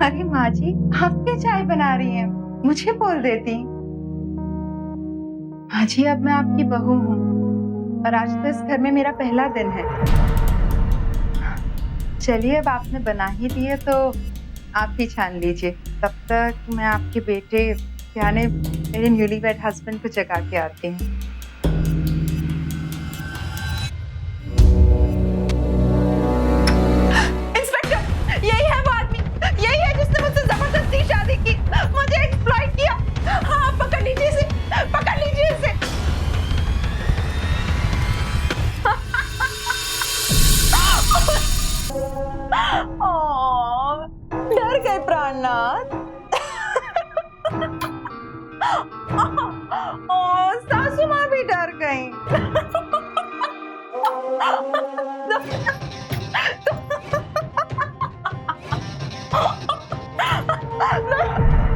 अरे माँ जी, आप क्या चाय बना रही हैं? मुझे बोल देती। माँ जी, अब मैं आपकी बहू हूँ और आज तो इस घर में मेरा पहला दिन है। चलिए, अब आपने बना ही दी है तो आप ही छान लीजिए। तब तक मैं आपके बेटे यानी मेरे न्यूली वेड हस्बैंड को जगा के आती हूँ। इंस्पेक्टर, यही है वो आदमी, यही है जिसने मुझसे जबरदस्ती शादी की, मुझे एक्सप्लॉइट किया। हाँ, पकड़ लीजिए इसे, पकड़ लीजिए इसे। डर गए प्राणनाथ। सासू माँ भी डर गई।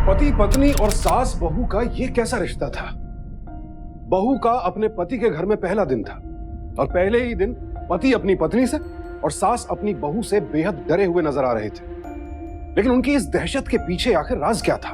पति पत्नी और सास बहू का ये कैसा रिश्ता था? बहू का अपने पति के घर में पहला दिन था और पहले ही दिन पति अपनी पत्नी से और सास अपनी बहू से बेहद डरे हुए नजर आ रहे थे। लेकिन उनकी इस दहशत के पीछे आखिर राज क्या था?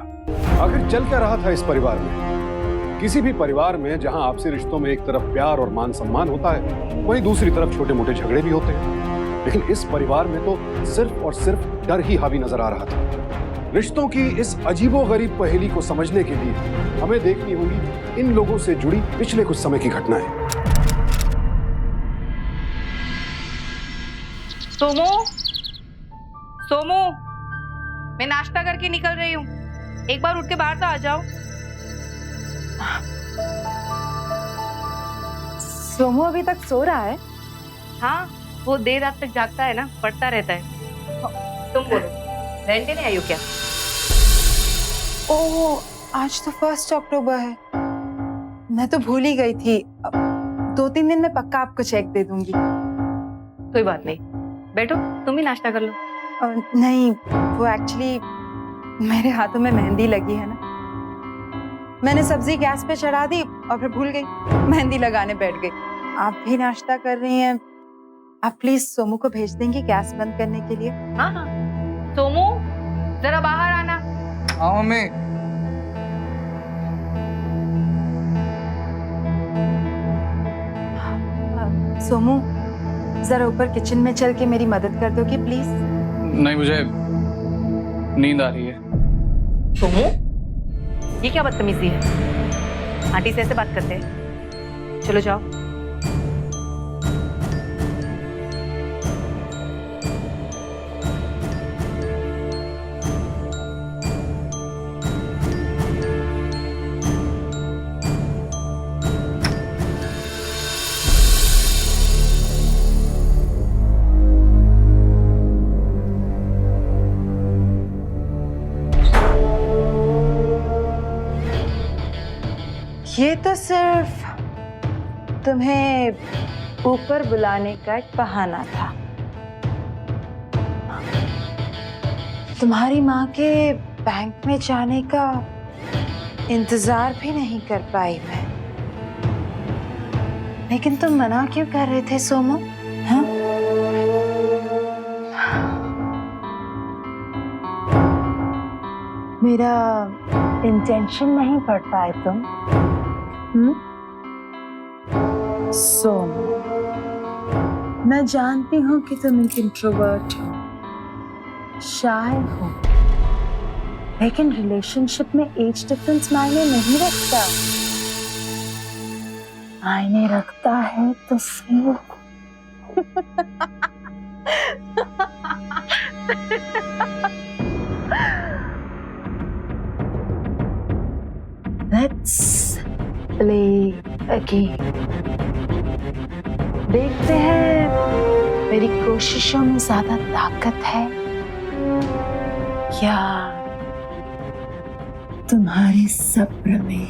आखिर चल क्या रहा था इस परिवार में? किसी भी परिवार में जहां आपसी रिश्तों में एक तरफ प्यार और मान सम्मान होता है, वहीं दूसरी तरफ छोटे मोटे झगड़े भी होते हैं। लेकिन इस परिवार में तो सिर्फ और सिर्फ डर ही हावी नजर आ रहा था। रिश्तों की इस अजीबोगरीब पहेली को समझने के लिए हमें देखनी होगी इन लोगों से जुड़ी पिछले कुछ समय की घटनाएं। सोमू, सोमू, मैं नाश्ता करके निकल रही हूँ, एक बार उठ के बाहर तो आ जाओ। सोमू अभी तक सो रहा है? हाँ, वो देर रात तक जागता है ना, पढ़ता रहता है। तुम बोलो, रहने नहीं आई हो क्या? ओह, आज तो 1 अक्टूबर है। मैं तो भूल ही गई थी। 2-3 दिन में पक्का आपको चेक दे दूंगी। कोई बात नहीं, बैठो, तुम ही नाश्ता कर लो। नहीं, वो एक्चुअली मेरे हाथों में मेहंदी लगी है ना, मैंने सब्जी गैस पे चढ़ा दी और फिर भूल गई, मेहंदी लगाने बैठ गई। आप भी नाश्ता कर रही हैं, आप प्लीज सोमू को भेज देंगी गैस बंद करने के लिए? हाँ हाँ, सोमू जरा बाहर आना। हाँ मम्मी। सोमू, जरा ऊपर किचन में चल के मेरी मदद कर दोगी प्लीज? नहीं, मुझे नींद आ रही है। सोमू, ये क्या बदतमीजी है? आंटी से ऐसे बात करते हैं? चलो जाओ। ये तो सिर्फ तुम्हें ऊपर बुलाने का एक बहाना था। तुम्हारी माँ के बैंक में जाने का इंतजार भी नहीं कर पाई मैं। लेकिन तुम मना क्यों कर रहे थे सोमू? हाँ? मेरा इंटेंशन नहीं पढ़ पाए तुम? सोमू, मैं जानती हूँ कि तुम एक इंट्रोवर्ट हो, शाय हो, लेकिन रिलेशनशिप में एज डिफरेंस मायने नहीं रखता। मायने रखता है तो फिर Let's play a game. देखते हैं मेरी कोशिशों में ज्यादा ताकत है या तुम्हारे सब्र में।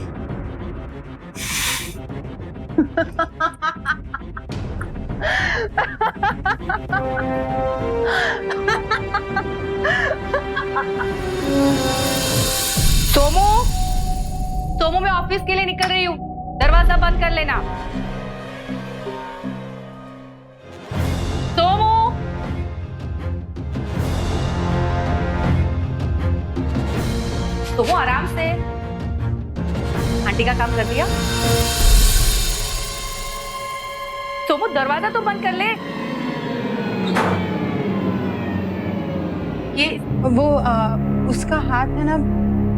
सोमू, सोमू, मैं ऑफिस के लिए निकल रही हूँ, दरवाजा बंद कर लेना। सोमू, सोमू आराम से। आंटी का काम कर दिया? सोमू दरवाजा तो बंद कर ले। ये उसका हाथ है ना,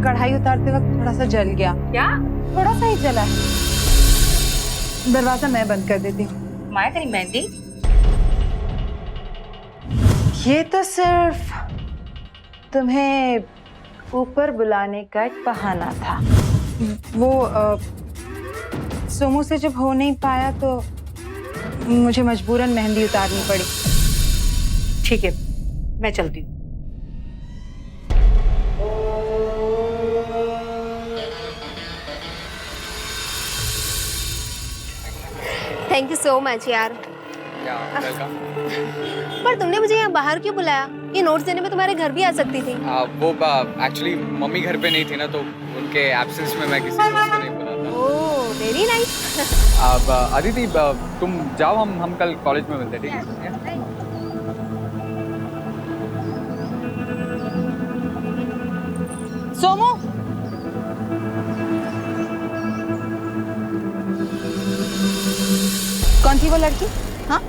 कढ़ाई उतारते वक्त थोड़ा सा जल गया। क्या? थोड़ा सा ही जला है। दरवाजा मैं बंद कर देती हूँ। माया तेरी मेहंदी? ये तो सिर्फ तुम्हें ऊपर बुलाने का एक बहाना था। वो सोमू से जब हो नहीं पाया तो मुझे मजबूरन मेहंदी उतारनी पड़ी। ठीक है, मैं चलती हूँ। थैंक यू सो मच यार। वेलकम। पर तुमने मुझे यहाँ बाहर क्यों बुलाया? ये नोट्स देने में तुम्हारे घर भी आ सकती थी। वो एक्चुअली मम्मी घर पे नहीं थी ना, तो उनके एब्सेंस में मैं किसी दोस्त को नहीं बुला था। Oh very nice. अब अदिति तुम जाओ, हम कल कॉलेज में मिलते हैं, ठीक है? सोमू, कौन थी वो लड़की? हाँ,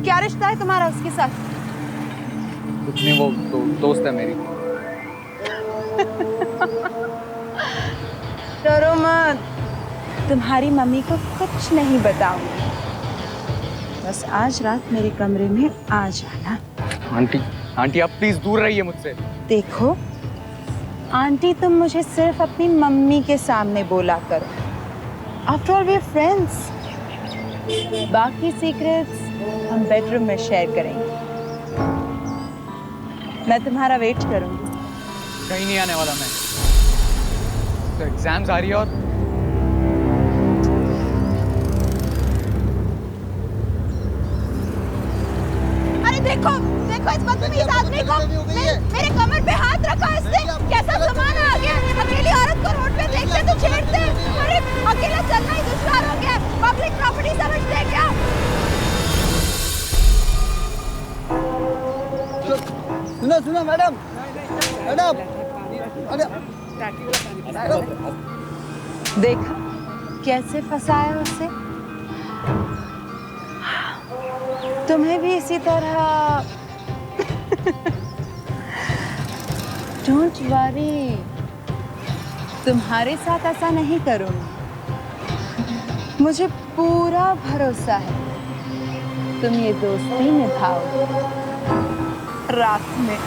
क्या रिश्ता है तुम्हारा उसके साथ? कुछ नहीं, वो दोस्त है मेरी। डरो मत, तुम्हारी मम्मी को कुछ नहीं बताऊंगी। बस आज रात मेरे कमरे में आ जाना। आंटी आप प्लीज दूर रहिए मुझसे। देखो आंटी, तुम मुझे सिर्फ अपनी मम्मी के सामने बोला करो। After all we are friends. बाकी सीक्रेट्स हम बेडरूम में शेयर करेंगे। मैं तुम्हारा वेट करूंगी। कहीं नहीं आने वाला मैं। तो एग्जाम्स आ रही है और अरे देखो देखो इस बदतमीज आदमी को। मेरे कमर पे हाथ रखा इसने। कैसा जमाना आ गया, अकेली औरत को रोड पे देखते तो छेड़ते। अरे अकेला चलना ही दुश्वार हो गया। पब्लिक प्रॉपर्टी समझते हैं क्या? सुनो मैडम, देखा कैसे फंसाया उसे। तुम्हें भी इसी तरह। डोंट वरी, तुम्हारे साथ ऐसा नहीं करूंगी। मुझे पूरा भरोसा है तुम ये दोस्ती निभाओगे रात में।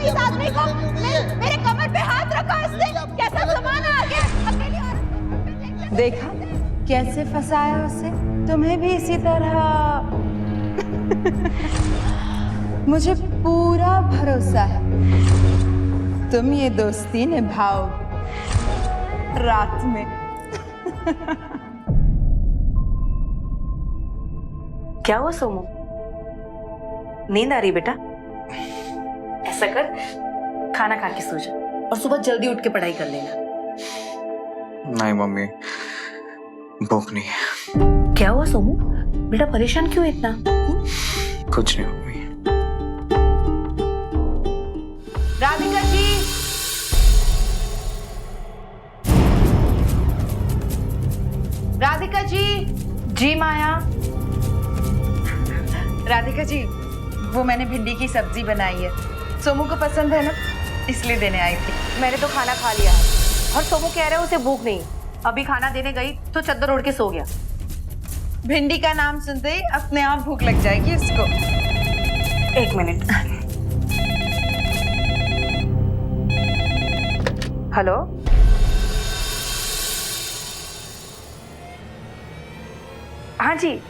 इस आदमी को। मेरे कमर पे हाथ रखा इसने। कैसा जमाना आ गया, अकेली औरत। देखा कैसे फंसाया उसे। तुम्हें भी इसी तरह। मुझे पूरा भरोसा है तुम ये दोस्ती निभाओगे रात में। क्या हुआ सोमू? नींद आ रही बेटा? ऐसा कर, खाना खा के सो जा और सुबह जल्दी उठ के पढ़ाई कर लेना। नहीं मम्मी, भूख नहीं है। क्या हुआ सोमू? बेटा परेशान क्यों इतना? कुछ नहीं मम्मी। राधिका जी, राधिका जी। जी माया। राधिका जी, वो मैंने भिंडी की सब्जी बनाई है, सोमू को पसंद है ना, इसलिए देने आई थी। मैंने तो खाना खा लिया है और सोमू कह रहा है उसे भूख नहीं। अभी खाना देने गई तो चद्दर ओढ़ के सो गया। भिंडी का नाम सुनते ही अपने आप भूख लग जाएगी उसको। एक मिनट। हेलो, हाँ जी।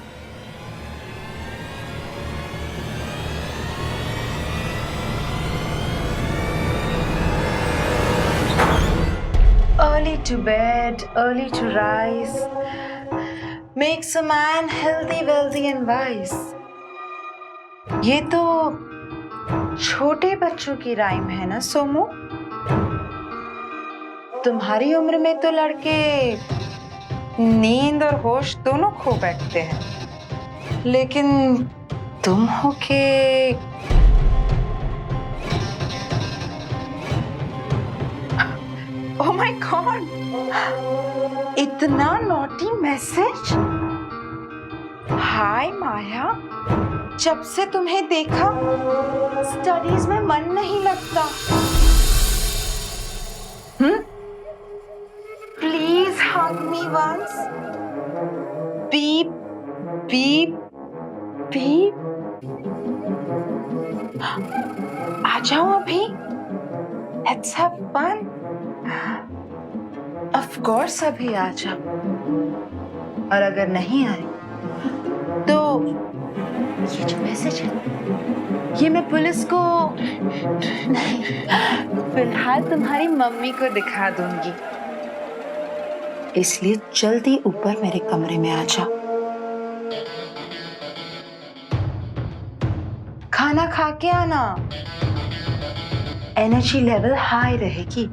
Early to bed, early to rise. makes a man healthy, wealthy and wise. ये तो छोटे बच्चों की राइम है ना सोमू? तुम्हारी उम्र में तो लड़के नींद और होश दोनों खो बैठते हैं, लेकिन तुम हो के ओह माय गॉड, इतना नॉटी मैसेज। हाय माया, जब से तुम्हें देखा स्टडीज में मन नहीं लगता। Please hug me once. Beep beep beep. आ जाओ अभी, let's have fun. Of course अभी आ जाओ, और अगर नहीं आए तो ये जो मैसेज है ये मैं पुलिस को नहीं, फिलहाल तुम्हारी मम्मी को दिखा दूंगी। इसलिए जल्दी ऊपर मेरे कमरे में आ जाओ। खाना खा के आना, एनर्जी लेवल हाई रहेगी।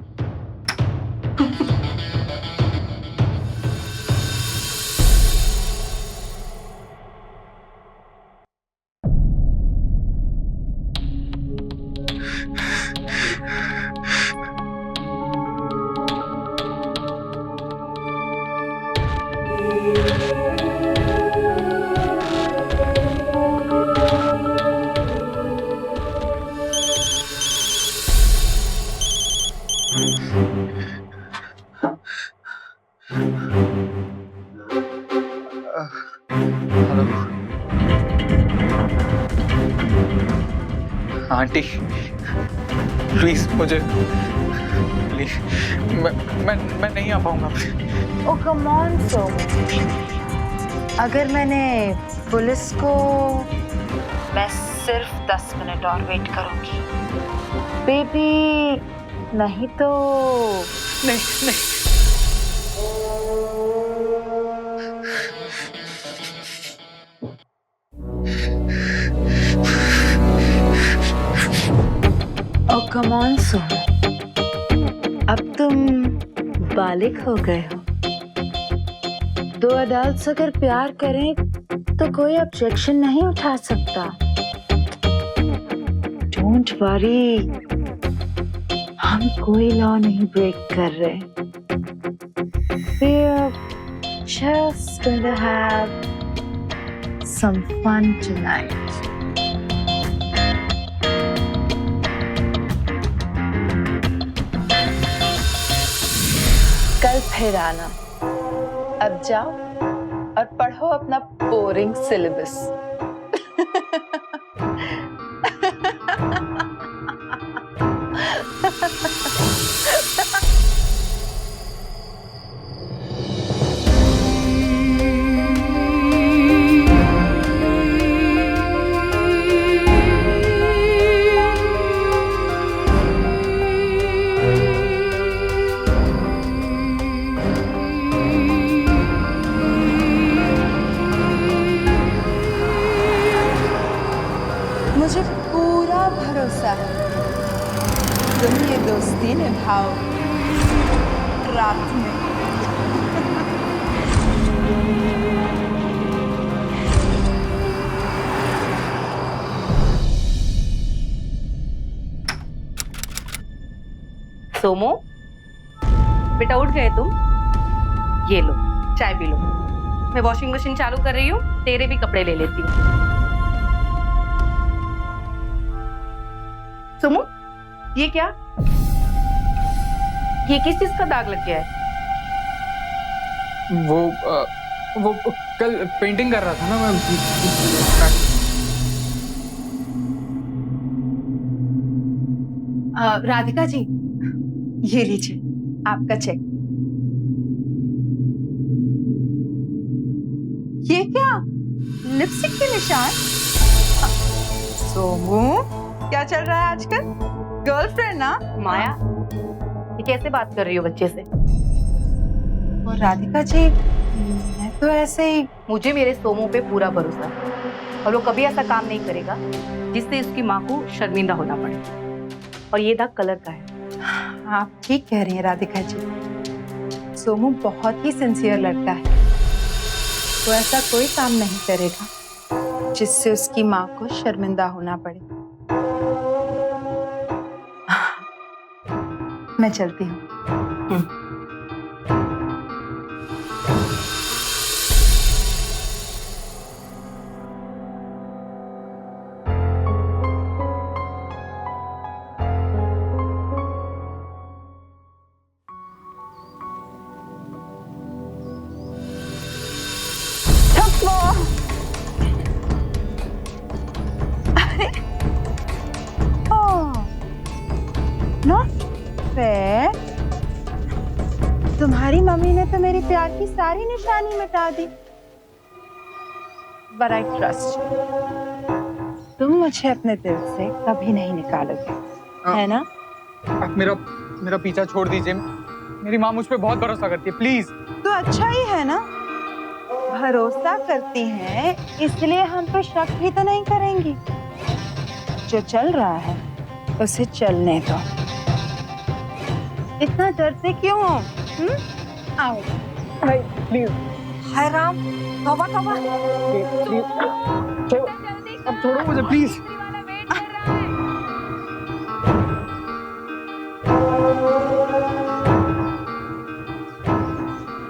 आंटी प्लीज मुझे, प्लीज मैं नहीं आ पाऊंगा। ओ कम ऑन सोमू, अगर मैंने पुलिस को, मैं सिर्फ 10 मिनट और वेट करूंगी बेबी, नहीं तो नहीं नहीं। ओ कम ऑन सोमू, अब तुम बालिग हो गए हो। 2 अडल्ट्स अगर प्यार करें तो कोई ऑब्जेक्शन नहीं उठा सकता। डोंट वरी, हम कोई लॉ नहीं ब्रेक कर रहे। We're just going to have some fun tonight. कल फिर आना। अब जाओ और पढ़ो अपना बोरिंग सिलेबस। मुझे पूरा भरोसा है तुम ये दोस्ती निभाओ रात में। सोमो बेटा, उठ गए तुम? ये लो चाय पी लो। मैं वॉशिंग मशीन चालू कर रही हूँ, तेरे भी कपड़े ले लेती हूँ। सोमो, ये क्या? ये किस चीज का दाग लग गया है? वो कल पेंटिंग कर रहा था ना मैं। राधिका जी, ये लीजिए आपका चेक। ये क्या, लिपस्टिक के निशान? सोमू, क्या चल रहा है आजकल? गर्लफ्रेंड ना? माया, ये कैसे बात कर रही हो बच्चे से? और राधिका जी, मैं तो ऐसे ही। मुझे मेरे सोमू पे पूरा भरोसा है और वो कभी ऐसा काम नहीं करेगा जिससे उसकी माँ को शर्मिंदा होना पड़े। और ये दाग कलर का है। आप ठीक कह रही हैं राधिका जी, सोमू बहुत ही सिंसियर लड़का है। वो ऐसा कोई काम नहीं करेगा जिससे उसकी माँ को शर्मिंदा होना पड़े। मैं चलती हूँ। Not fair. तुम्हारी मम्मी ने तो मेरी प्यार की सारी निशानी मिटा दी। But I trust you. तुम मुझे अपने दिल से कभी नहीं निकालोगे, है ना? आप मेरा पीछा छोड़ दीजिए। मेरी माँ मुझ पे बहुत भरोसा करती है, प्लीज। तो अच्छा ही है ना, भरोसा करती हैं इसलिए हम पे शक भी तो नहीं करेंगी। जो चल रहा है उसे चलने दो। इतना डरते क्यों हो? आओ। नहीं प्लीज हाय राम, तौबा तौबा। अब छोड़ो मुझे प्लीज।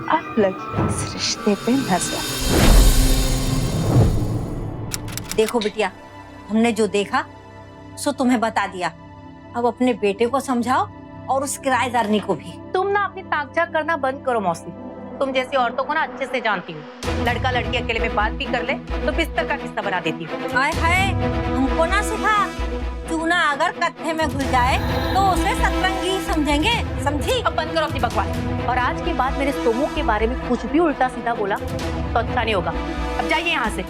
अब लगी इस रिश्ते पे नजर। देखो बिटिया, हमने जो देखा सो तुम्हें बता दिया। अब अपने बेटे को समझाओ और उस किराएदारनी को भी। तुम ना अपनी ताकझाक करना बंद करो मौसी। तुम जैसी औरतों को ना अच्छे से जानती हूँ। लड़का लड़की अकेले में बात भी कर ले तो बिस्तर का किस्सा बना देती हूँ। हाय हाय, हमको ना सिखा। चूना अगर कत्थे में घुल जाए तो उसे सतरंगी समझेंगे, समझी? अब बंद करो अपनी बकवास। और आज के बाद मेरे सोमू के बारे में कुछ भी उल्टा सीधा बोला तो अच्छा नहीं होगा। अब जाइए यहाँ से।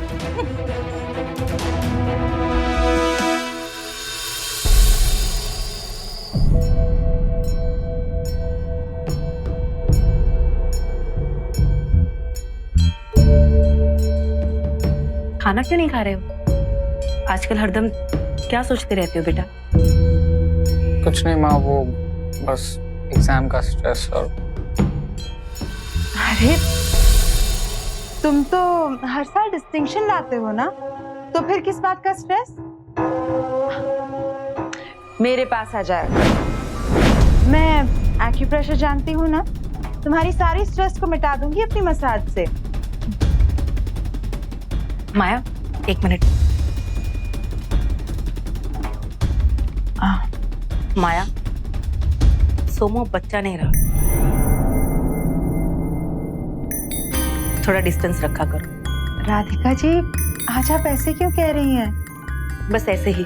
खाना क्यों नहीं खा रहे हो? आजकल हरदम क्या सोचते रहते हो बेटा? कुछ नहीं माँ, वो बस एग्जाम का स्ट्रेस। और अरे तुम तो हर साल डिस्टिंक्शन लाते हो ना, तो फिर किस बात का स्ट्रेस? मेरे पास आ जाएगा। मैं एक्यूप्रेशर जानती हूँ ना, तुम्हारी सारी स्ट्रेस को मिटा दूंगी अपनी मसाज से। माया, एक मिनट। माया, सोमू बच्चा नहीं रहा। थोड़ा डिस्टेंस रखा करो। राधिका जी, आज आप ऐसे क्यों कह रही हैं? बस ऐसे ही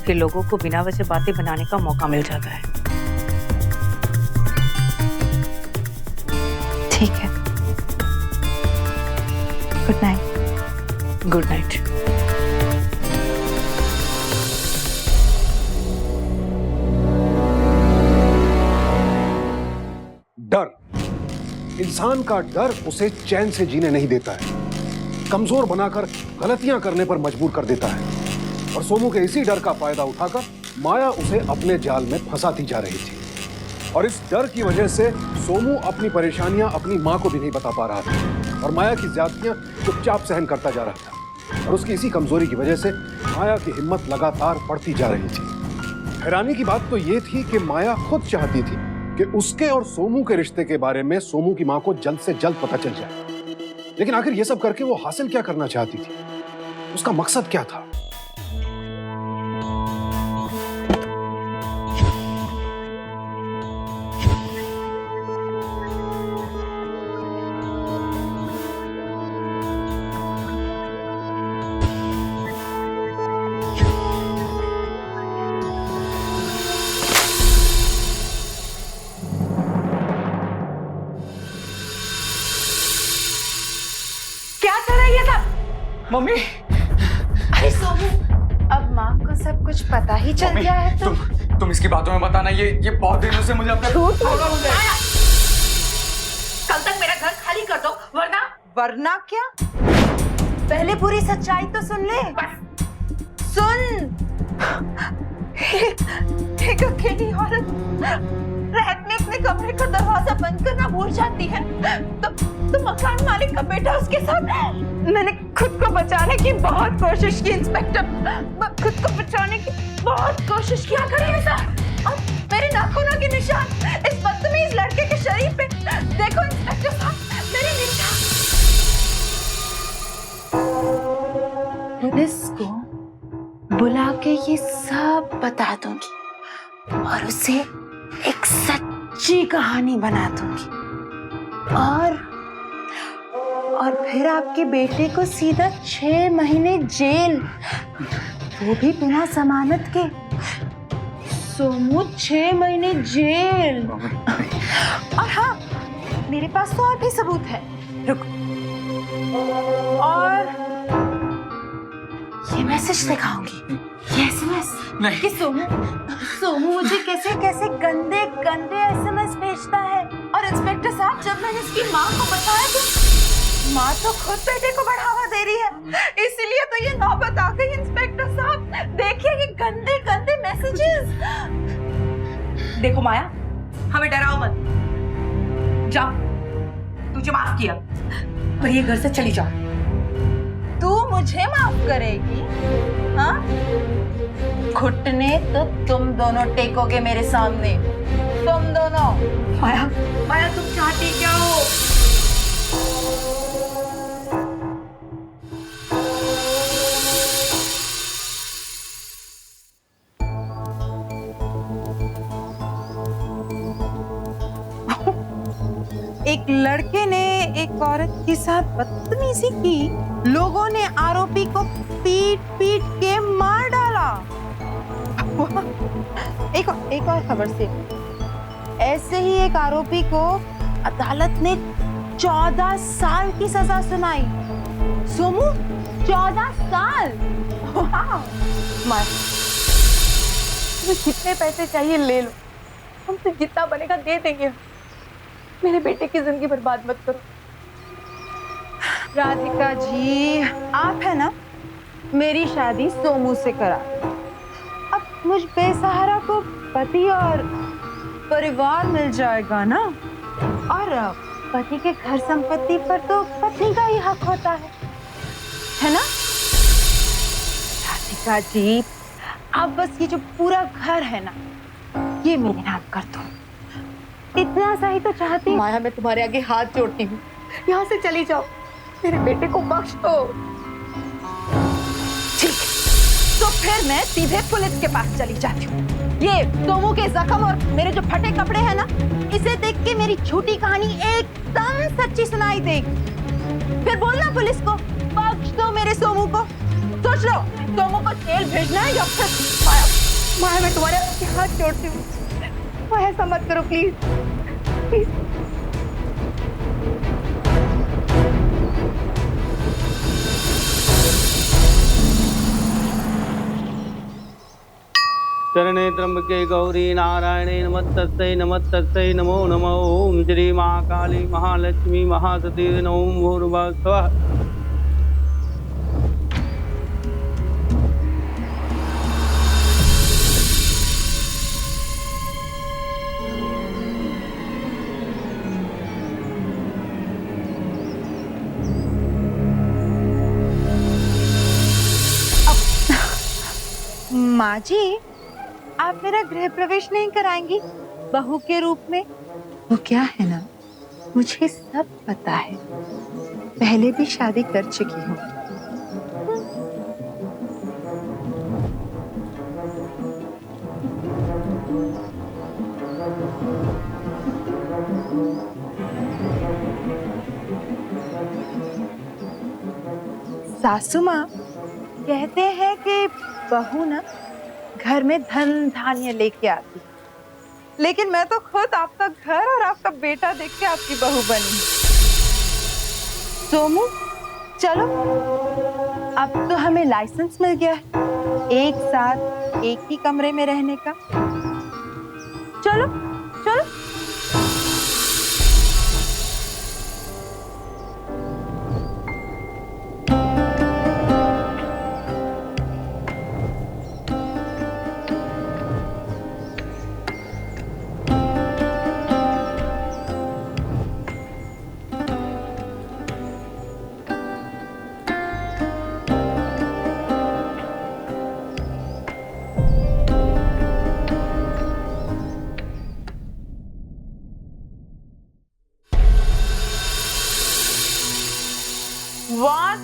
फिर लोगों को बिना वजह बातें बनाने का मौका मिल जाता है। ठीक है, गुड नाइट। Good night. डर, इंसान का डर उसे चैन से जीने नहीं देता है, कमजोर बनाकर गलतियां करने पर मजबूर कर देता है। और सोमू के इसी डर का फायदा उठाकर माया उसे अपने जाल में फंसाती जा रही थी। और इस डर की वजह से सोमू अपनी परेशानियां अपनी मां को भी नहीं बता पा रहा था और माया की ज्यादतियां चुपचाप सहन करता जा रहा था। और उसकी इसी कमजोरी की वजह से माया की हिम्मत लगातार बढ़ती जा रही थी। हैरानी की बात तो यह थी कि माया खुद चाहती थी कि उसके और सोमू के रिश्ते के बारे में सोमू की मां को जल्द से जल्द पता चल जाए। लेकिन आखिर यह सब करके वो हासिल क्या करना चाहती थी? उसका मकसद क्या था? क्या चल रहा है ये सब? मम्मी, अरे सोमू, अब माँ को सब कुछ पता ही चल गया है तो? तुम इसकी बातों में बताना। ये बहुत दिनों से मुझे अपना कल तक मेरा घर खाली कर वरना क्या? पहले पूरी सच्चाई तो सुन ले। सुन, एक अकेली औरत रात में अपने कमरे का दरवाजा बंद करना भूल जाती है तो मकान मालिक का बेटा उसके साथ। मैंने खुद को बचाने की बहुत कोशिश की इंस्पेक्टर, खुद को बचाने की बहुत कोशिश किया। करिए ऐसा। अब मेरे नाखूनों के निशान इस बदतमीज लड़के के शरीर पे देखो इंस्पेक्टर साहब, मेरे निशान। पुलिस को बुला के ये सब बता दूंगी और उसे एक सच्ची कहानी बना दूंगी और फिर आपके बेटे को सीधा 6 महीने जेल, वो भी बिना जमानत के। सोमू 6 महीने जेल। और हाँ, मेरे पास तो और भी सबूत है। रुक, और ये मैसेज दिखाऊंगी, ये एसएमएस कि सोमू मुझे कैसे कैसे गंदे गंदे एसएमएस भेजता है। और इंस्पेक्टर साहब, जब मैंने इसकी माँ को बताया तो माँ तो खुद बेटे को बढ़ावा दे रही है, इसीलिए तो ये नौबत आ गई। इंस्पेक्टर साहब देखिए ये गंदे गंदे मैसेजेस। देखो माया, हमें डराओ मत। जाओ, तुझे माफ किया, पर ये घर से चली जाओ। तू मुझे माफ करेगी? हाँ, घुटने तो तुम दोनों टेकोगे मेरे सामने, तुम दोनों। माया, माया तुम चाहती क्या हो? एक लड़के ने एक औरत के साथ बदतमीजी की, लोगों ने आरोपी को पीट पीट के मार डाला। एक और खबर से, ऐसे ही एक आरोपी को अदालत ने 14 साल की सजा सुनाई। सोमू, 14 साल? मार, तुम्हें कितने पैसे चाहिए ले लो, हमसे जितना बनेगा दे देंगे। मेरे बेटे की जिंदगी बर्बाद मत करो। राधिका जी, आप है ना, मेरी शादी सोमू से करा। अब मुझ बेसहारा को पति और परिवार मिल जाएगा ना, और पति के घर संपत्ति पर तो पत्नी का ही हक होता है ना? राधिका जी, आप बस ये जो पूरा घर है ना, ये मेरे नाम कर दो। इतना सा ही तो चाहती। माया, मैं तुम्हारे आगे हाथ जोड़ती हूँ, यहाँ से चली जाओ, मेरे बेटे को बख्श दो। ठीक, तो फिर मैं सीधे पुलिस के पास चली जाती हूँ। ये सोमू के जख्म और मेरे जो फटे कपड़े हैं ना, इसे देख के मेरी झूठी कहानी एकदम सच्ची सुनाई देगी। फिर बोलना पुलिस को, बख्श दो मेरे सोमू को। सोच लो, सोमू को जेल भेजना है या फिर माया। माया, मैं तुम्हारे आगे हाथ जोड़ती हूँ, माया ऐसा मत करो प्लीज, प्लीज। चरणे त्र्यंबके गौरी नारायणे नमस्तस्यै नमस्तस्यै नमो नमः। ओम श्री महाकाली महालक्ष्मी महासती ओम भूर्भुवः स्वः। माँ जी, आप मेरा गृह प्रवेश नहीं कराएंगी बहू के रूप में? वो क्या है ना, मुझे सब पता है, पहले भी शादी कर चुकी हूँ। सासू माँ कहते हैं कि बहू ना घर में धन धान्य लेके आती, लेकिन मैं तो खुद आपका घर और आपका बेटा देख के आपकी बहू बनी। सोमू, चलो, अब तो हमें लाइसेंस मिल गया है एक साथ एक ही कमरे में रहने का। चलो चलो।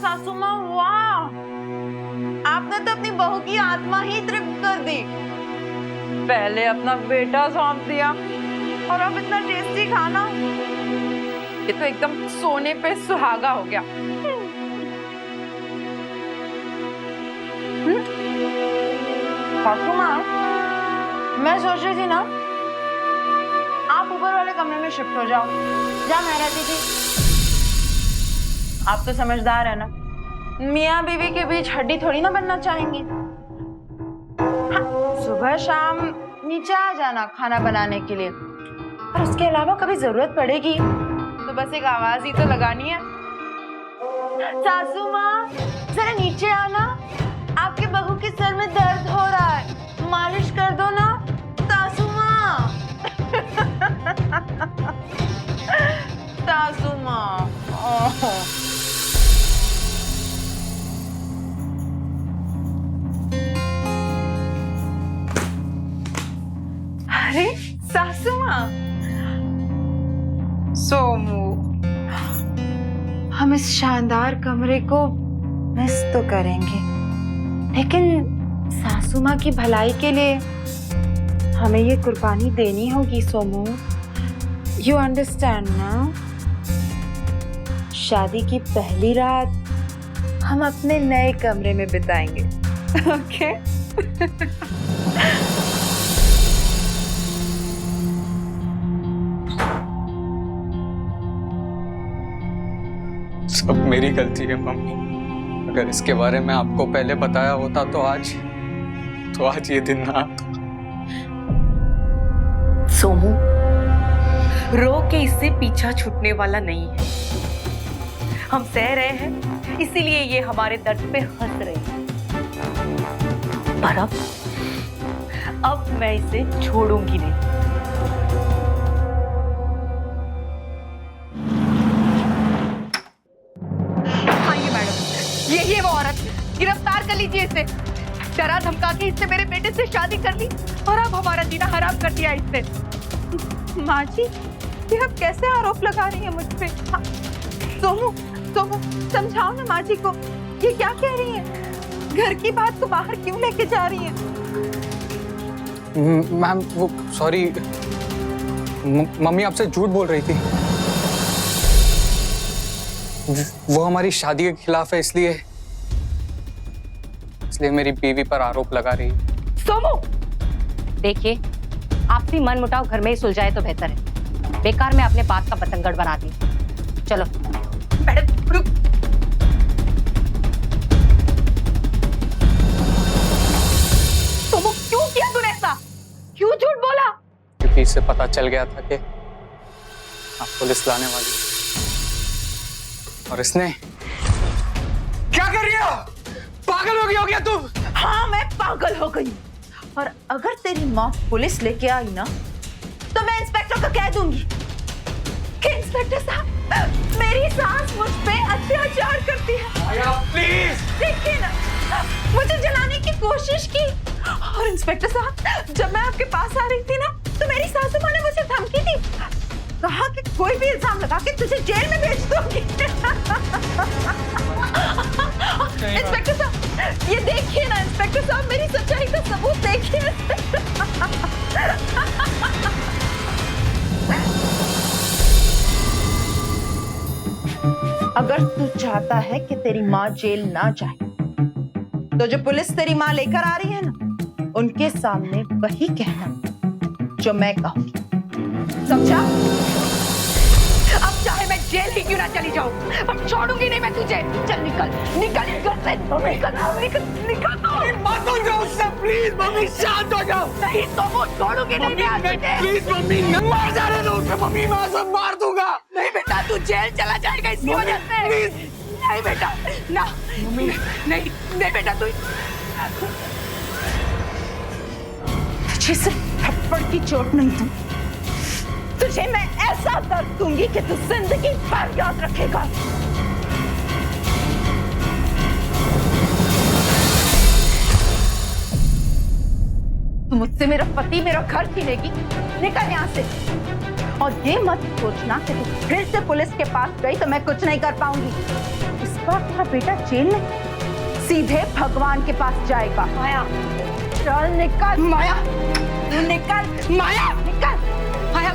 सासू माँ, वाह, आपने तो अपनी बहू की आत्मा ही तृप्त कर दी। पहले अपना बेटा सौंप दिया और अब इतना टेस्टी खाना। ये तो एकदम सोने पे सुहागा हो गया। सासू माँ, मैं सोच रही थी ना, आप ऊपर वाले कमरे में शिफ्ट हो जाओ, जहाँ मैं रहती थी। आप तो समझदार है ना, मियाँ बीवी के बीच हड्डी थोड़ी ना बनना चाहेंगी। हाँ, सुबह शाम नीचे आ जाना खाना बनाने के लिए, और उसके अलावा कभी जरूरत पड़ेगी तो बस एक आवाज ही तो लगानी है, सासू माँ जरा नीचे आना, आपके बहू के सर में दर्द हो रहा है, मालिश कर दो ना सासू माँ। सासू माँ, अरे सासू माँ, सोमू, हम इस शानदार कमरे को मिस तो करेंगे, लेकिन सासू माँ की भलाई के लिए हमें ये कुर्बानी देनी होगी सोमू। यू अंडरस्टैंड ना? शादी की पहली रात हम अपने नए कमरे में बिताएंगे, ओके? सब मेरी गलती है मम्मी। अगर इसके बारे में आपको पहले बताया होता तो आज ये दिन ना आता। सोमू, रो के इससे पीछा छूटने वाला नहीं है। हम सह रहे हैं, इसीलिए ये हमारे दर्द पे हंस रहे हैं। पर अब मैं इसे छोड़ूंगी नहीं। ये वो औरत, गिरफ्तार कर लीजिए इसे। डरा धमका के इससे मेरे बेटे से शादी कर ली और अब हमारा जीना हराम कर दिया इससे। माँ जी, ये आप कैसे आरोप लगा रही हैं मुझ पे? हाँ, सोमू, समझाओ ना माँ जी को, ये क्या कह रही हैं? घर की बात को बाहर क्यों लेके जा रही हैं? मैम, वो सॉरी, मम्मी आपसे झूठ बोल रही थी। वो हमारी शादी के खिलाफ है, इसलिए मेरी बीवी पर आरोप लगा रही है। सोमू, देखिए, आपसी मन मुटाव घर में ही सुलझाए तो बेहतर है। बेकार में अपने बात का बतंगड़ बना दी। चलो मैडम रुक। सोमू, क्यों किया तूने ऐसा? क्यों झूठ बोला? क्योंकि इससे पता चल गया था कि आप पुलिस लाने वाली और इसने। क्या कर रही हो? पागल हो गया तुम? हाँ, मैं पागल हो गई। और अगर तेरी माँ पुलिस लेके आई ना, तो मैं इंस्पेक्टर को कह दूंगी कि इंस्पेक्टर साहब, मेरी सास मुझ पे अत्याचार करती है। आया, प्लीज। देखिए ना, मुझे जलाने की कोशिश की। और इंस्पेक्टर साहब, जब मैं आपके पास आ रही थी ना, तो मेरी सासू माँ ने मुझे धमकी दी, कहा कि कोई भी इल्जाम लगा के तुझे जेल में भेज दूंगी। इंस्पेक्टर साहब, ये देखिए ना इंस्पेक्टर साहब, मेरी सच्चाई का सबूत देखिए। अगर तू चाहता है कि तेरी माँ जेल ना जाए, तो जो पुलिस तेरी माँ लेकर आ रही है ना, उनके सामने वही कहना जो मैं कहूंगी, समझा? अब चाहे मैं जेल ही क्यों ना चली जाऊं, अब छोड़ूंगी नहीं मैं तुझे। चल निकल, निकल घर से, निकल तो। मत हो जाओ उससे, प्लीज मम्मी, शांत हो जाओ। नहीं सोमू, छोड़ूंगी नहीं मैं आज तुझे। प्लीज मम्मी, मार जाने दो उसे मम्मी, मैं उसे मार दूंगा। नहीं बेटा, तू जेल चला जाएगा इसकी वजह से। प्लीज। नहीं बेटा, ना मम्मी, नहीं नहीं बेटा, तू तुझे सिर्फ थप्पड़ की चोट नहीं दूं, तुझे मैं ऐसा दर्द दूंगी कि तू जिंदगी भर याद रखेगा। तू मुझसे मेरा पति, मेरा घर छीनेगी, निकल यहाँ से। और ये मत सोचना कि तू फिर से पुलिस के पास गई तो मैं कुछ नहीं कर पाऊंगी। इस बार तेरा बेटा जेल में सीधे भगवान के पास जाएगा। माया, चल निकल माया, तू निकल, माया, निकल। माया।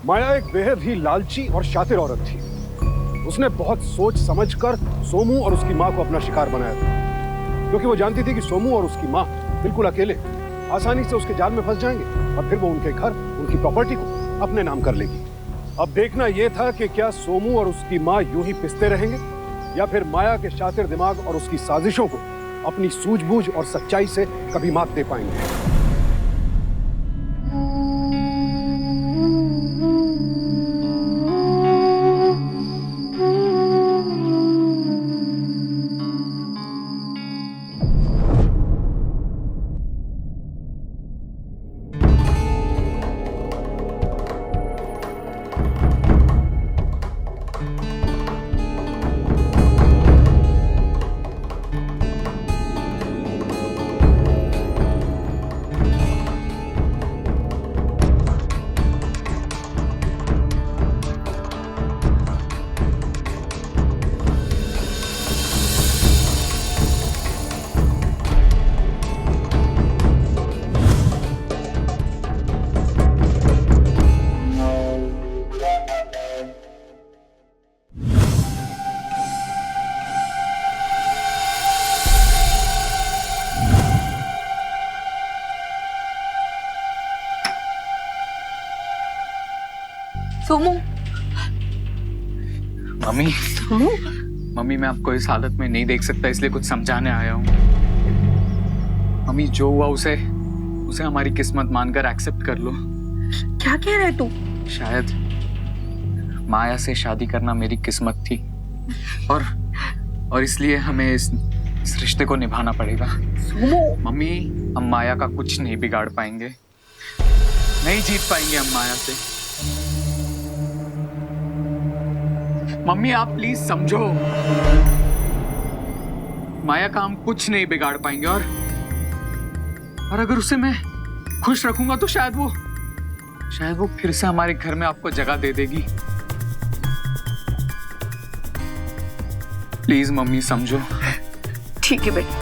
माया एक बेहद ही लालची और शातिर औरत थी। उसने बहुत सोच समझकर सोमू और उसकी मां को अपना शिकार बनाया था, क्योंकि वो जानती थी कि सोमू और उसकी मां बिल्कुल अकेले आसानी से उसके जाल में फंस जाएंगे और फिर वो उनके घर, उनकी प्रॉपर्टी को अपने नाम कर लेगी। अब देखना यह था कि क्या सोमू और उसकी मां यूं ही पिसते रहेंगे या फिर माया के शातिर दिमाग और उसकी साजिशों को अपनी सूझबूझ और सच्चाई से कभी मात दे पाएंगे। सोमू, मम्मी, मम्मी मैं आपको इस हालत में नहीं देख सकता, इसलिए कुछ समझाने आया हूँ। मम्मी जो हुआ उसे हमारी किस्मत मानकर एक्सेप्ट कर लो। क्या कह रहा है तू? शायद माया से शादी करना मेरी किस्मत थी और इसलिए हमें इस रिश्ते को निभाना पड़ेगा। मम्मी हम माया का कुछ नहीं बिगाड़ पाएंगे, नहीं जीत पाएंगे हम माया से। मम्मी आप प्लीज समझो, माया का हम कुछ नहीं बिगाड़ पाएंगे और अगर उसे मैं खुश रखूंगा तो शायद वो फिर से हमारे घर में आपको जगह दे देगी। प्लीज मम्मी समझो। ठीक है बेटा,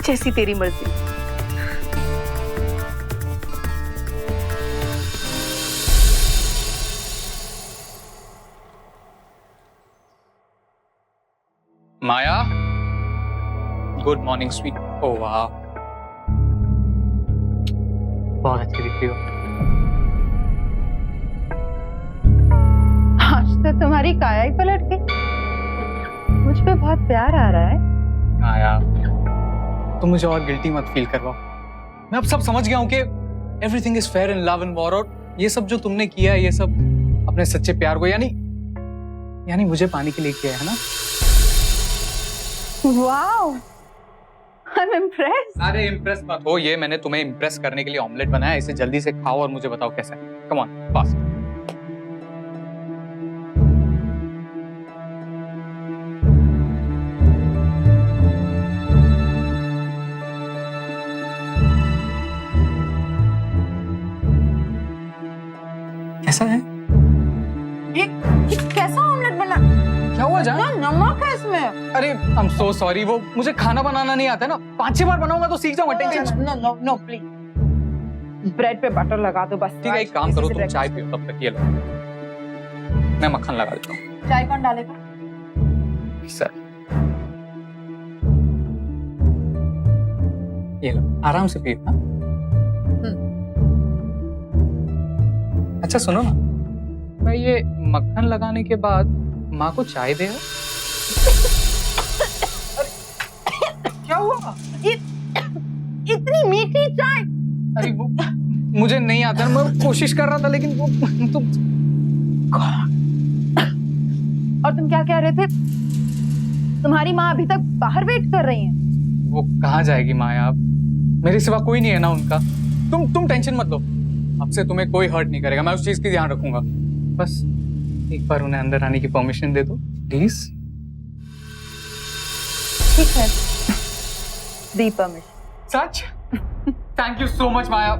जैसी तेरी मर्जी। माया, गुड मॉर्निंग स्वीट। ओह वाह, बहुत अच्छी दिख रही हो। आज तो तुम्हारी काया ही पलट गई। मुझ पे बहुत प्यार आ रहा है। माया तुम मुझे और गिल्टी मत फील करवाओ। मैं अब सब समझ गया हूँ कि everything is fair in love and war, और ये सब जो तुमने किया है ये सब अपने सच्चे प्यार को यानी मुझे पाने के लिए किया है ना। Wow, I am impressed. अरे इम्प्रेस मत हो, ये मैंने तुम्हें इम्प्रेस करने के लिए ऑमलेट बनाया। इसे जल्दी से खाओ और मुझे बताओ कैसा है। Come on fast. कैसा है? ये कैसा ऑमलेट बना? क्या हुआ जान? नमक है इसमें। अरे आई एम सो सॉरी, वो मुझे खाना बनाना नहीं आता है ना। 5-6 बार बनाऊंगा तो सीख जाऊंगा। Tension no no no please, bread पे बटर लगा दो बस। ठीक है, एक काम करो तुम चाय पियो तब तक। ये लो, मैं मक्खन लगा देता हूँ। चाय कौन डालेगा? सर ये लो, आराम से पियो। हाँ? अच्छा सुनो ना, मैं ये मक्खन लगाने के बाद माँ को चाय दे। क्या हुआ? इतनी मीठी चाय। अरे वो मुझे नहीं आता, मैं कोशिश कर रहा था लेकिन वो तुम। और तुम क्या कह रहे थे? तुम्हारी माँ अभी तक बाहर वेट कर रही है। वो कहाँ जाएगी माया? आप मेरे सिवा कोई नहीं है ना उनका। तुम टेंशन मत लो, अब से तुम्हें कोई हर्ट नहीं करेगा। मैं उस चीज की ध्यान रखूंगा। बस एक बार उन्हें अंदर आने की परमिशन दे दो प्लीज। ठीक है, दी परमिशन। सच? Thank you so much Maya.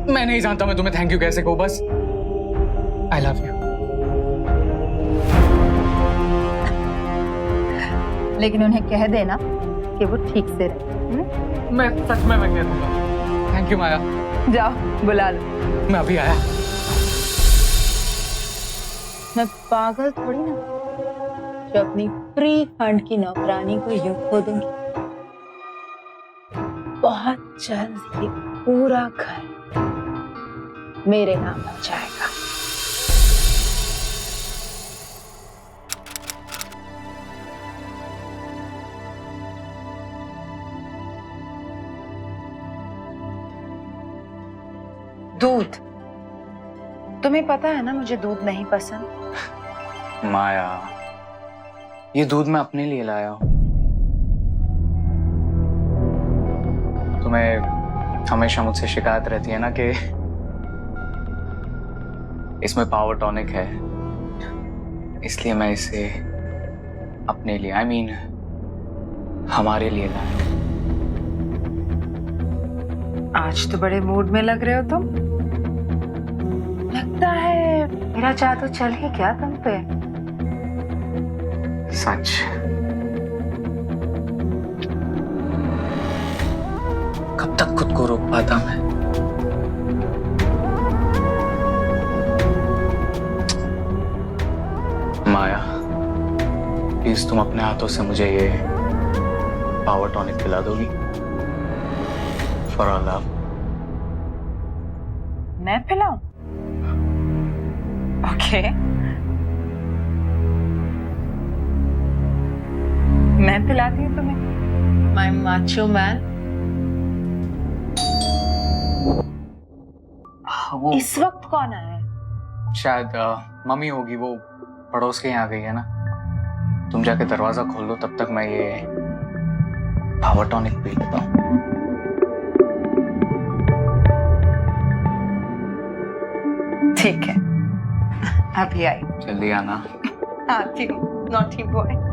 मैं नहीं जानता मैं तुम्हें थैंक यू कैसे कहूँ, बस आई लव यू। लेकिन उन्हें कह देना कि वो ठीक से रहे। मैं सच में मैं कह दूंगा। थैंक यू माया। जाओ बुला लो। मैं अभी आया। मैं पागल थोड़ी ना जो अपनी फ्री फंड की नौकरानी को यूं खो दूंगी। बहुत जल्द ये पूरा घर मेरे नाम हो जाएगा। दूध, तुम्हें पता है ना मुझे दूध नहीं पसंद। माया, ये दूध मैं अपने लिए लाया हूँ। तुम्हें हमेशा मुझसे शिकायत रहती है ना कि इसमें पावर टॉनिक है, इसलिए मैं इसे अपने लिए हमारे लिए लाया। आज तो बड़े मूड में लग रहे हो तुम। लगता है मेरा जादू चल ही गया तुम पे। सच। कब तक खुद को रोक पाता मैं? माया, प्लीज तुम अपने हाथों से मुझे ये पावर टॉनिक पिला दोगी? For love. मैं पिलाऊं? ओके, मैं पिलाती हूँ तुम्हें। My macho man. वो इस वक्त कौन आया है? शायद मम्मी होगी, वो पड़ोस के यहाँ गई है ना। तुम जाके दरवाजा खोल लो, तब तक मैं ये पावर टॉनिक पी लेता हूँ। ठीक है, अभी आई। जल्दी आना। हाँ ठीक, नॉटी बॉय।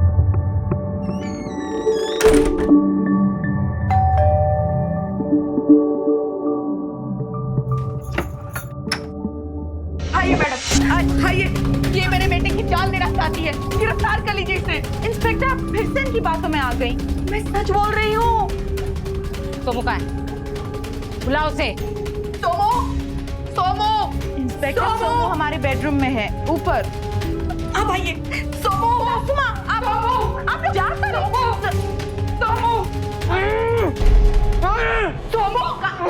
आइए मैडम, आइए। ये मेरे बेटे की जान लेना चाहती है, गिरफ्तार कर लीजिए इसे। इंस्पेक्टर, आप फिर से इनकी बातों में आ गई। मैं सच बोल रही हूँ। सोमू कहाँ है? बुलाओ उसे। सोमू, सोमू, इंस्पेक्टर, सोमू हमारे बेडरूम में है, ऊपर। अब आइए। सोमू, सुमा, आप जा करो। सोमू, सोमू,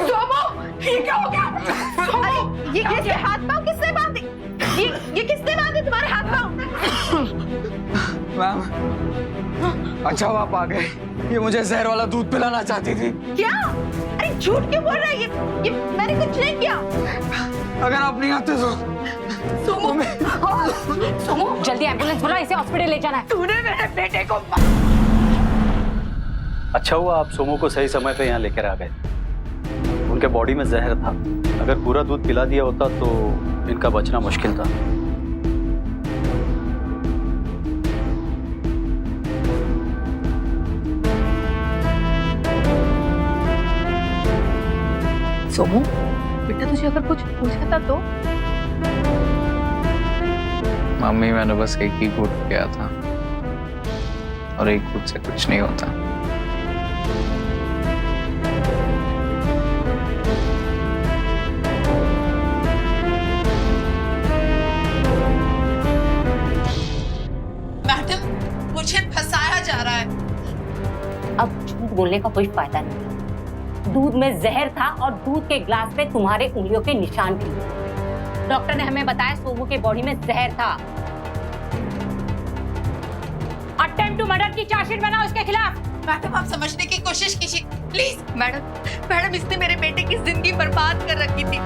सोमू, ये क्या हो गया? सोमू, ये हाथ पांव किसने बांधे? ये किसने बांधे तुम्हारे हाथ पांव? मैम, अच्छा हुआ आप आ गए। ये मुझे जहर वाला दूध पिलाना चाहती थी। क्या? अरे झूठ क्यों बोल रहा है? ये मैंने कुछ नहीं किया। अगर आप नहीं आते तो सोमू, सोमू, जल्दी एम्बुलेंस बुलाओ, इसे हॉस्पिटल ले जाना है। तूने मेरे बेटे को अच्छा हुआ आप सोमू को सही समय पे यहाँ लेकर आ गए। उनके बॉडी में जहर था, अगर पूरा दूध पिला दिया होता तो इनका बचना मुश्किल था। सोमू, बेटा तुझे अगर कुछ हो जाता तो? मम्मी, मैंने बस एक ही घूंट किया था और एक घूंट से कुछ नहीं होता। मैडम, मुझे फंसाया जा रहा है। अब झूठ बोलने का कोई फायदा नहीं। दूध में जहर था और दूध के ग्लास पे तुम्हारे उंगलियों के निशान थे। डॉक्टर ने हमें बताया सोमू के बॉडी में जहर था। अटेम्प्ट टू मर्डर की चार्जशीट बनाओ इसके खिलाफ। मैडम, आप समझने की कोशिश कीजिए प्लीज। मैडम, इसने मेरे बेटे की जिंदगी बर्बाद कर रखी थी।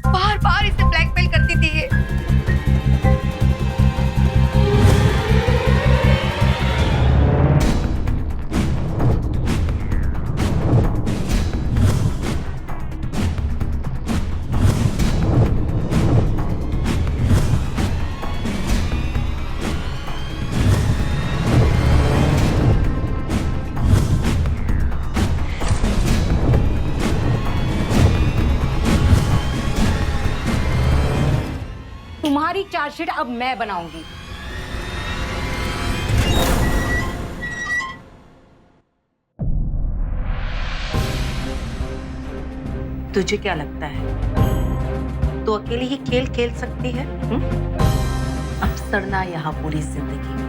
बार बार इसे ब्लैकमेल करती थी ये। वही चार्जशीट अब मैं बनाऊंगी। तुझे क्या लगता है तू अकेली ही खेल खेल सकती है? अफसर ना यहाँ पूरी जिंदगी।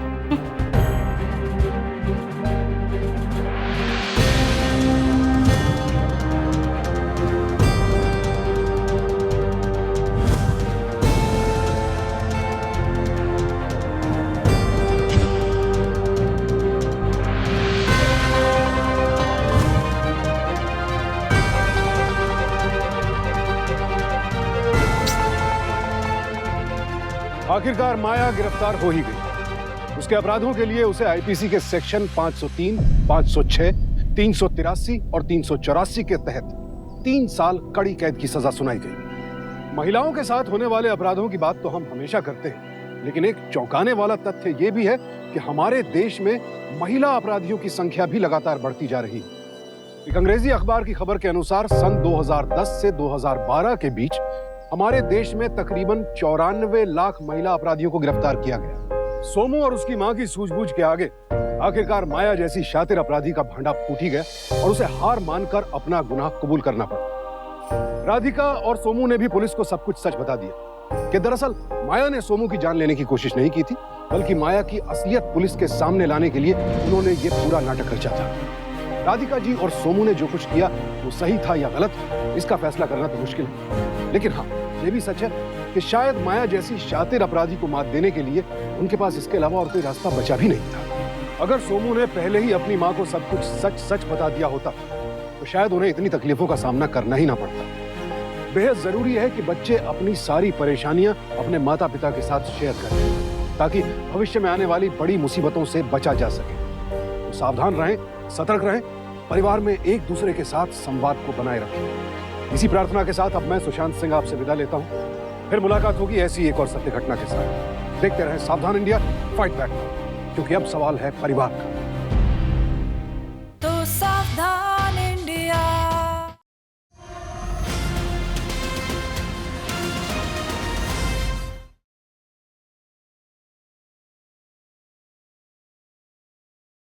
आखिरकार माया गिरफ्तार हो ही गई। उसके अपराधों के लिए उसे आईपीसी के सेक्शन 503, 506, 383 और 384 के तहत 3 साल कड़ी कैद की सजा सुनाई गई। महिलाओं के साथ होने वाले अपराधों की बात तो हम हमेशा करते हैं, लेकिन एक चौंकाने वाला तथ्य यह भी है कि हमारे देश में महिला अपराधियों की संख्या भी लगातार बढ़ती जा रही है। एक अंग्रेजी अखबार की खबर के अनुसार सन 2010 से 2012 के बीच हमारे देश में तकरीबन 94 लाख महिला अपराधियों को गिरफ्तार किया गया। सोमू और उसकी मां की सूझबूझ के आगे आखिरकार माया जैसी शातिर अपराधी का भांडा फूट ही गया और उसे हार मानकर अपना गुनाह कबूल करना पड़ा। राधिका और सोमू ने भी पुलिस को सब कुछ सच बता दिया कि दरअसल माया ने सोमू की जान लेने की कोशिश नहीं की थी, बल्कि माया की असलियत पुलिस के सामने लाने के लिए उन्होंने ये पूरा नाटक रचा था। राधिका जी और सोमू ने जो कुछ किया वो सही था या गलत, इसका फैसला करना तो मुश्किल है, लेकिन हाँ ये भी सच है कि शायद माया जैसी शातिर अपराधी को मात देने के लिए उनके पास इसके अलावा और कोई रास्ता बचा भी नहीं था। अगर सोमू ने पहले ही अपनी मां को सब कुछ सच सच बता दिया होता तो शायद उन्हें इतनी तकलीफों का सामना करना ही ना पड़ता। बेहद जरूरी है कि बच्चे अपनी सारी परेशानियां अपने माता पिता के साथ शेयर करें ताकि भविष्य में आने वाली बड़ी मुसीबतों से बचा जा सके। तो सावधान रहें, सतर्क रहें, परिवार में एक दूसरे के साथ संवाद को बनाए रखें। इसी प्रार्थना के साथ अब मैं सुशांत सिंह आपसे विदा लेता हूं। फिर मुलाकात होगी ऐसी एक और सत्य घटना के साथ। देखते रहें सावधान इंडिया, फाइट बैक, क्योंकि अब सवाल है परिवार का। तो सावधान।